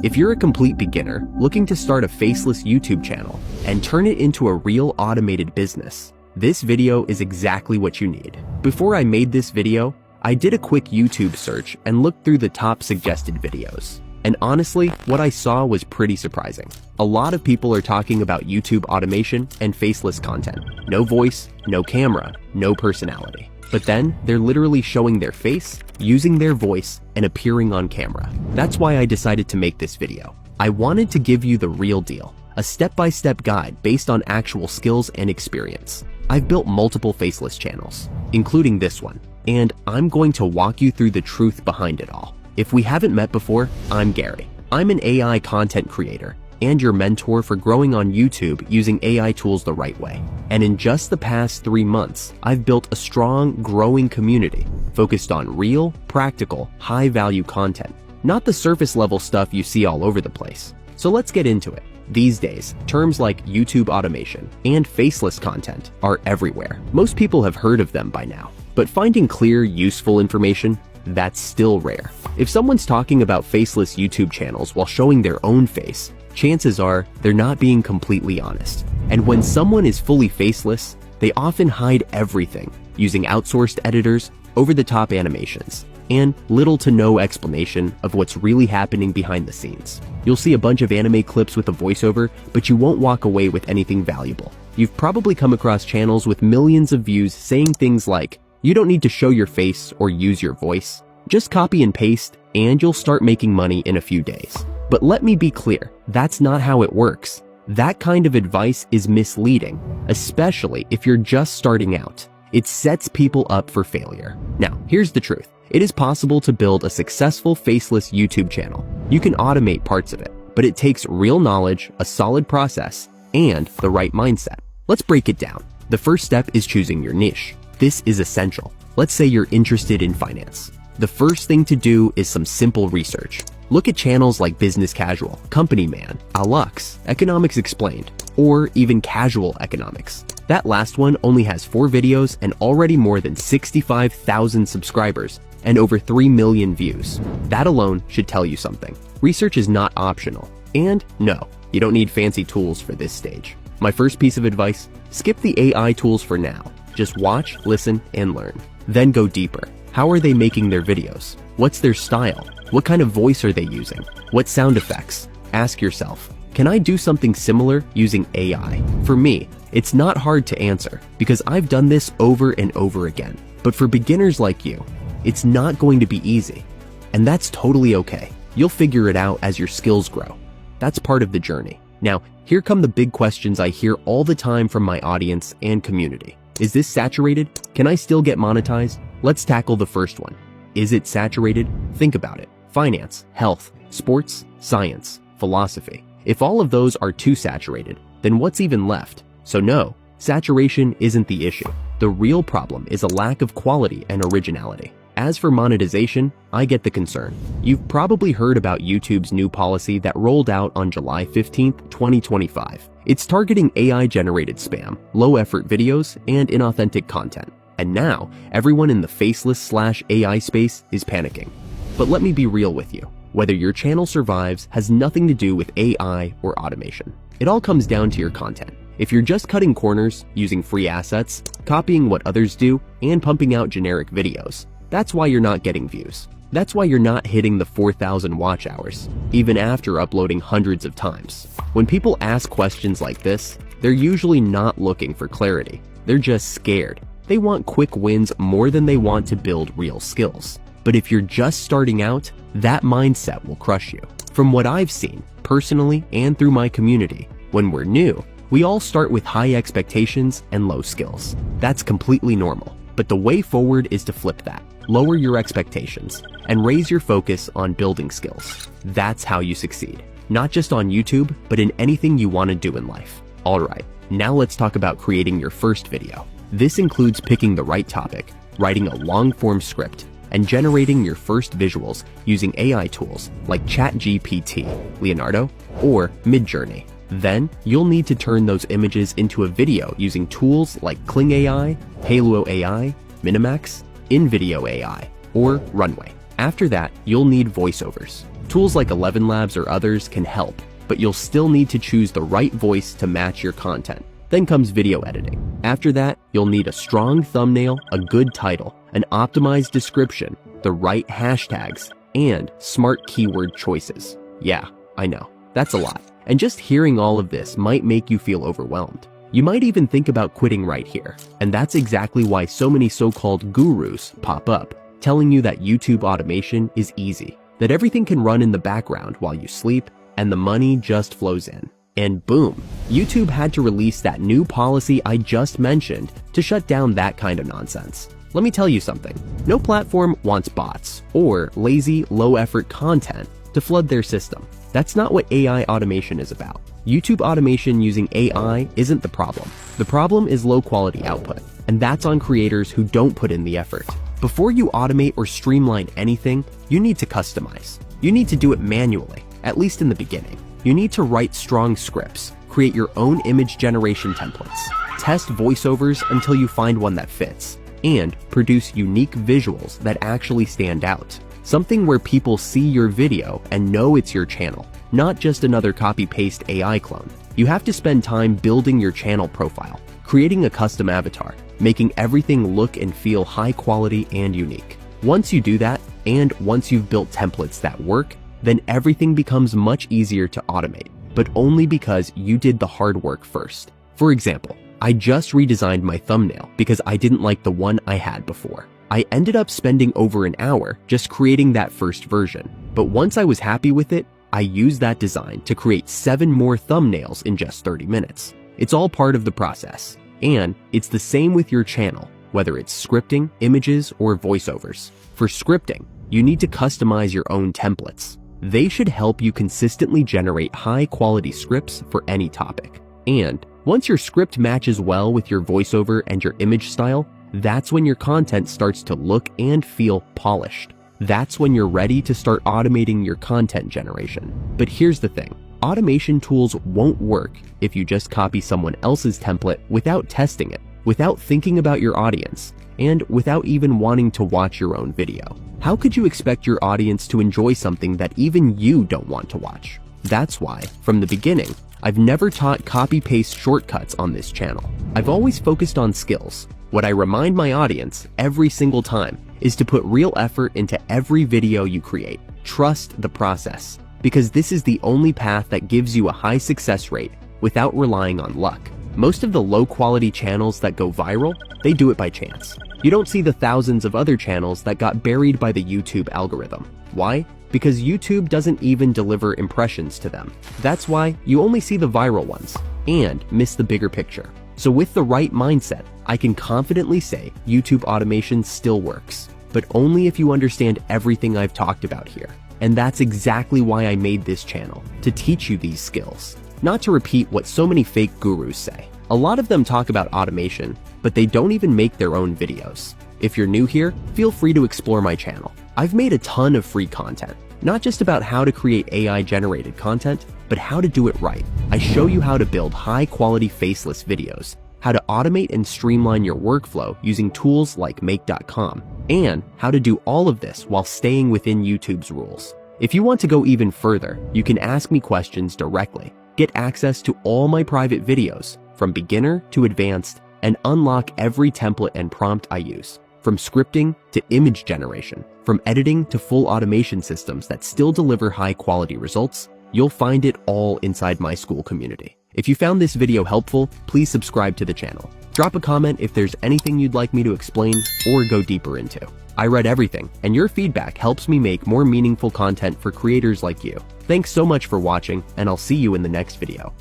If you're a complete beginner looking to start a faceless YouTube channel and turn it into a real automated business, this video is exactly what you need. Before I made this video, I did a quick YouTube search and looked through the top suggested videos. And honestly, what I saw was pretty surprising. A lot of people are talking about YouTube automation and faceless content. No voice, no camera, no personality. But then, they're literally showing their face, using their voice, and appearing on camera. That's why I decided to make this video. I wanted to give you the real deal, a step-by-step guide based on actual skills and experience. I've built multiple faceless channels, including this one, and I'm going to walk you through the truth behind it all. If we haven't met before, I'm Gary. I'm an AI content creator and your mentor for growing on YouTube using AI tools the right way. And in just the past 3 months, I've built a strong, growing community focused on real, practical, high-value content, not the surface-level stuff you see all over the place. So let's get into it. These days, terms like YouTube automation and faceless content are everywhere. Most people have heard of them by now, but finding clear, useful information, that's still rare. If someone's talking about faceless YouTube channels while showing their own face, chances are they're not being completely honest. And when someone is fully faceless, they often hide everything using outsourced editors, over-the-top animations, and little to no explanation of what's really happening behind the scenes. You'll see a bunch of anime clips with a voiceover, but you won't walk away with anything valuable. You've probably come across channels with millions of views saying things like, "You don't need to show your face or use your voice. Just copy and paste, and you'll start making money in a few days." But let me be clear, that's not how it works. That kind of advice is misleading, especially if you're just starting out. It sets people up for failure. Now, here's the truth. It is possible to build a successful faceless YouTube channel. You can automate parts of it, but it takes real knowledge, a solid process, and the right mindset. Let's break it down. The first step is choosing your niche. This is essential. Let's say you're interested in finance. The first thing to do is some simple research. Look at channels like Business Casual, Company Man, Alux, Economics Explained, or even Casual Economics. That last one only has 4 videos and already more than 65,000 subscribers and over 3 million views. That alone should tell you something. Research is not optional. And no, you don't need fancy tools for this stage. My first piece of advice, skip the AI tools for now. Just watch, listen, and learn. Then go deeper. How are they making their videos? What's their style? What kind of voice are they using? What sound effects? Ask yourself, can I do something similar using AI? For me, it's not hard to answer because I've done this over and over again. But for beginners like you, it's not going to be easy. And that's totally okay. You'll figure it out as your skills grow. That's part of the journey. Now, here come the big questions I hear all the time from my audience and community. Is this saturated? Can I still get monetized? Let's tackle the first one. Is it saturated? Think about it. Finance, health, sports, science, philosophy. If all of those are too saturated, then what's even left? So no, saturation isn't the issue. The real problem is a lack of quality and originality. As for monetization, I get the concern. You've probably heard about YouTube's new policy that rolled out on July 15, 2025. It's targeting AI-generated spam, low-effort videos, and inauthentic content. And now, everyone in the faceless/AI space is panicking. But let me be real with you. Whether your channel survives has nothing to do with AI or automation. It all comes down to your content. If you're just cutting corners, using free assets, copying what others do, and pumping out generic videos, that's why you're not getting views. That's why you're not hitting the 4,000 watch hours, even after uploading hundreds of times. When people ask questions like this, they're usually not looking for clarity. They're just scared. They want quick wins more than they want to build real skills. But if you're just starting out, that mindset will crush you. From what I've seen, personally and through my community, when we're new, we all start with high expectations and low skills. That's completely normal. But the way forward is to flip that. Lower your expectations and raise your focus on building skills. That's how you succeed. Not just on YouTube, but in anything you want to do in life. Alright, now let's talk about creating your first video. This includes picking the right topic, writing a long-form script, and generating your first visuals using AI tools like ChatGPT, Leonardo, or Midjourney. Then, you'll need to turn those images into a video using tools like Kling AI, Halo AI, Minimax, InVideo AI, or Runway. After that, you'll need voiceovers. Tools like 11 Labs or others can help, but you'll still need to choose the right voice to match your content. Then comes video editing. After that, you'll need a strong thumbnail, a good title, an optimized description, the right hashtags, and smart keyword choices. Yeah, I know, that's a lot. And just hearing all of this might make you feel overwhelmed. You might even think about quitting right here. And that's exactly why so many so-called gurus pop up, telling you that YouTube automation is easy, that everything can run in the background while you sleep, and the money just flows in. And boom, YouTube had to release that new policy I just mentioned to shut down that kind of nonsense. Let me tell you something. No platform wants bots or lazy, low-effort content to flood their system. That's not what AI automation is about. YouTube automation using AI isn't the problem. The problem is low-quality output, and that's on creators who don't put in the effort. Before you automate or streamline anything, you need to customize. You need to do it manually, at least in the beginning. You need to write strong scripts, create your own image generation templates, test voiceovers until you find one that fits, and produce unique visuals that actually stand out. Something where people see your video and know it's your channel, not just another copy-paste AI clone. You have to spend time building your channel profile, creating a custom avatar, making everything look and feel high quality and unique. Once you do that, and once you've built templates that work, then everything becomes much easier to automate, but only because you did the hard work first. For example, I just redesigned my thumbnail because I didn't like the one I had before. I ended up spending over an hour just creating that first version, but once I was happy with it, I used that design to create 7 more thumbnails in just 30 minutes. It's all part of the process, and it's the same with your channel, whether it's scripting, images, or voiceovers. For scripting, you need to customize your own templates. They should help you consistently generate high-quality scripts for any topic. And once your script matches well with your voiceover and your image style, that's when your content starts to look and feel polished. That's when you're ready to start automating your content generation. But here's the thing. Automation tools won't work if you just copy someone else's template without testing it, without thinking about your audience, and without even wanting to watch your own video. How could you expect your audience to enjoy something that even you don't want to watch? That's why, from the beginning, I've never taught copy-paste shortcuts on this channel. I've always focused on skills. What I remind my audience every single time is to put real effort into every video you create. Trust the process, because this is the only path that gives you a high success rate without relying on luck. Most of the low-quality channels that go viral, they do it by chance. You don't see the thousands of other channels that got buried by the YouTube algorithm. Why? Because YouTube doesn't even deliver impressions to them. That's why you only see the viral ones and miss the bigger picture. So with the right mindset, I can confidently say YouTube automation still works, but only if you understand everything I've talked about here. And that's exactly why I made this channel, to teach you these skills. Not to repeat what so many fake gurus say. A lot of them talk about automation, but they don't even make their own videos. If you're new here, feel free to explore my channel. I've made a ton of free content, not just about how to create AI-generated content, but how to do it right. I show you how to build high-quality faceless videos, how to automate and streamline your workflow using tools like make.com, and how to do all of this while staying within YouTube's rules. If you want to go even further, you can ask me questions directly, get access to all my private videos, from beginner to advanced, and unlock every template and prompt I use. From scripting to image generation, from editing to full automation systems that still deliver high-quality results, you'll find it all inside my school community. If you found this video helpful, please subscribe to the channel. Drop a comment if there's anything you'd like me to explain or go deeper into. I read everything, and your feedback helps me make more meaningful content for creators like you. Thanks so much for watching, and I'll see you in the next video.